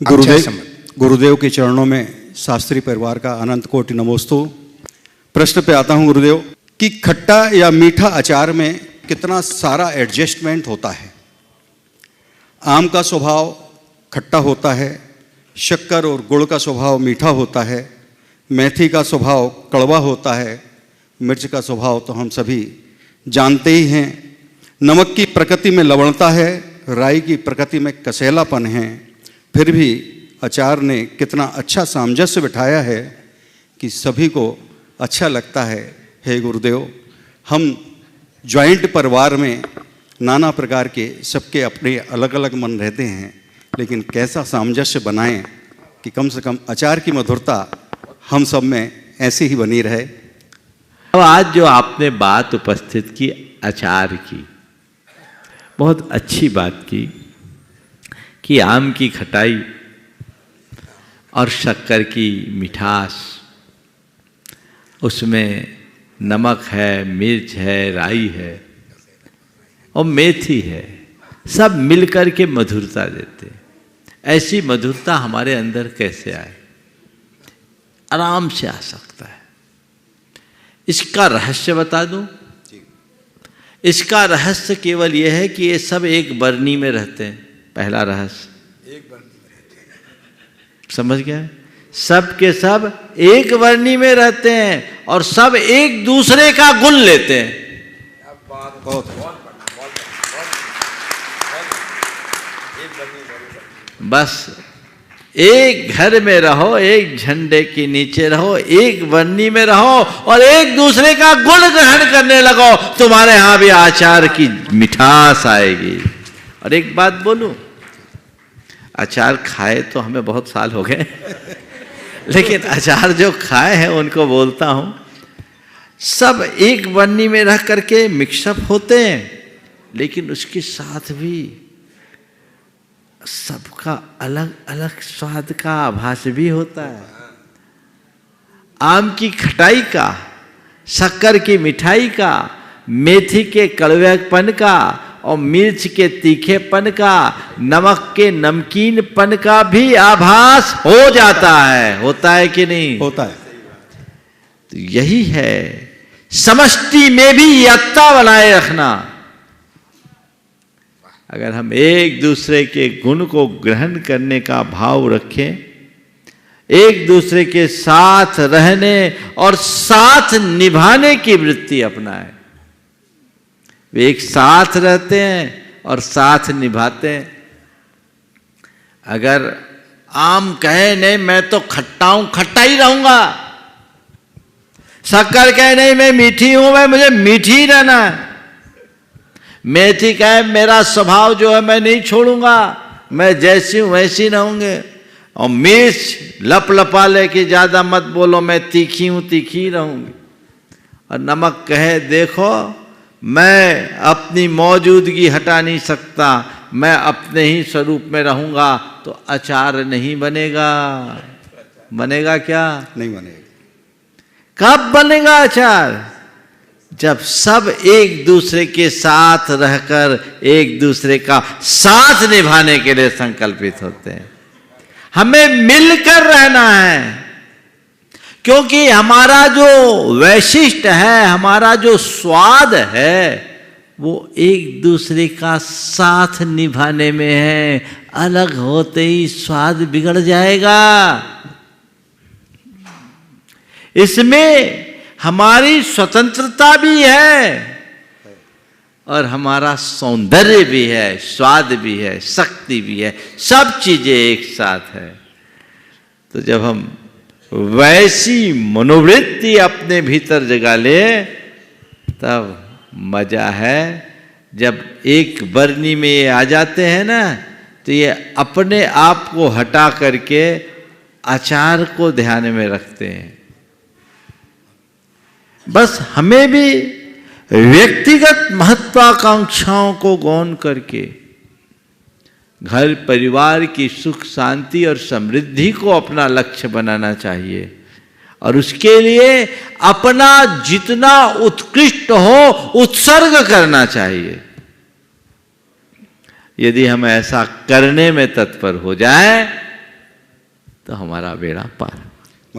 गुरुदेव के चरणों में शास्त्री परिवार का अनंत कोटि नमोस्तु। प्रश्न पे आता हूँ गुरुदेव कि खट्टा या मीठा अचार में कितना सारा एडजस्टमेंट होता है। आम का स्वभाव खट्टा होता है, शक्कर और गुड़ का स्वभाव मीठा होता है, मेथी का स्वभाव कड़वा होता है, मिर्च का स्वभाव तो हम सभी जानते ही हैं। नमक की प्रकृति में लवणता है, राई की प्रकृति में कसैलापन है, फिर भी अचार ने कितना अच्छा सामंजस्य बिठाया है कि सभी को अच्छा लगता है। हे गुरुदेव, हम जॉइंट परिवार में नाना प्रकार के सबके अपने अलग अलग मन रहते हैं, लेकिन कैसा सामंजस्य बनाएं कि कम से कम अचार की मधुरता हम सब में ऐसी ही बनी रहे। अब आज जो आपने बात उपस्थित की अचार की, बहुत अच्छी बात की कि आम की खटाई और शक्कर की मिठास, उसमें नमक है, मिर्च है, राई है और मेथी है, सब मिलकर के मधुरता देते। ऐसी मधुरता हमारे अंदर कैसे आए? आराम से आ सकता है। इसका रहस्य बता दूं? इसका रहस्य केवल यह है कि ये सब एक बरनी में रहते हैं। पहला रहस्य, एक बरनी में रहते हैं। समझ गए? सब के सब एक बरनी में रहते हैं और सब एक दूसरे का गुण लेते हैं। बस एक घर में रहो, एक झंडे के नीचे रहो, एक बरनी में रहो और एक दूसरे का गुण ग्रहण करने लगो, तुम्हारे यहां भी अचार की मिठास आएगी। और एक बात बोलूं, अचार खाए तो हमें बहुत साल हो गए लेकिन अचार जो खाए हैं उनको बोलता हूं, सब एक बरनी में रह करके मिक्सअप होते हैं, लेकिन उसके साथ भी सबका अलग अलग स्वाद का आभास भी होता है। आम की खटाई का, शक्कर की मिठाई का, मेथी के कड़वेपन का और मिर्च के तीखेपन का, नमक के नमकीनपन का भी आभास हो जाता है। होता है कि नहीं? होता है। तो यही है समष्टि में भी एकता बनाए रखना। अगर हम एक दूसरे के गुण को ग्रहण करने का भाव रखें, एक दूसरे के साथ रहने और साथ निभाने की वृत्ति अपनाएं, वे एक साथ रहते हैं और साथ निभाते हैं। अगर आम कहे नहीं मैं तो खट्टा हूं, खट्टा ही रहूंगा, शक्कर कहे नहीं मैं मीठी हूं, मैं मुझे मीठी ही रहना है, मेथी कहे मेरा स्वभाव जो है मैं नहीं छोड़ूंगा, मैं जैसी हूं वैसी रहूंगे, और मिर्च लप लपा ले कि ज्यादा मत बोलो मैं तीखी हूं, तीखी ही रहूंगी, और नमक कहे देखो मैं अपनी मौजूदगी हटा नहीं सकता, मैं अपने ही स्वरूप में रहूंगा, तो अचार नहीं बनेगा। बनेगा क्या? नहीं बनेगा। कब बनेगा अचार? जब सब एक दूसरे के साथ रहकर एक दूसरे का साथ निभाने के लिए संकल्पित होते हैं। हमें मिलकर रहना है, क्योंकि हमारा जो वैशिष्ट है, हमारा जो स्वाद है, वो एक दूसरे का साथ निभाने में है। अलग होते ही स्वाद बिगड़ जाएगा। इसमें हमारी स्वतंत्रता भी है और हमारा सौंदर्य भी है, स्वाद भी है, शक्ति भी है, सब चीजें एक साथ है। तो जब हम वैसी मनोवृत्ति अपने भीतर जगा ले, तब मजा है। जब एक बरनी में ये आ जाते हैं ना, तो ये अपने आप को हटा करके अचार को ध्यान में रखते हैं। बस हमें भी व्यक्तिगत महत्वाकांक्षाओं को गौण करके घर परिवार की सुख शांति और समृद्धि को अपना लक्ष्य बनाना चाहिए, और उसके लिए अपना जितना उत्कृष्ट हो उत्सर्ग करना चाहिए। यदि हम ऐसा करने में तत्पर हो जाए तो हमारा बेड़ा पार।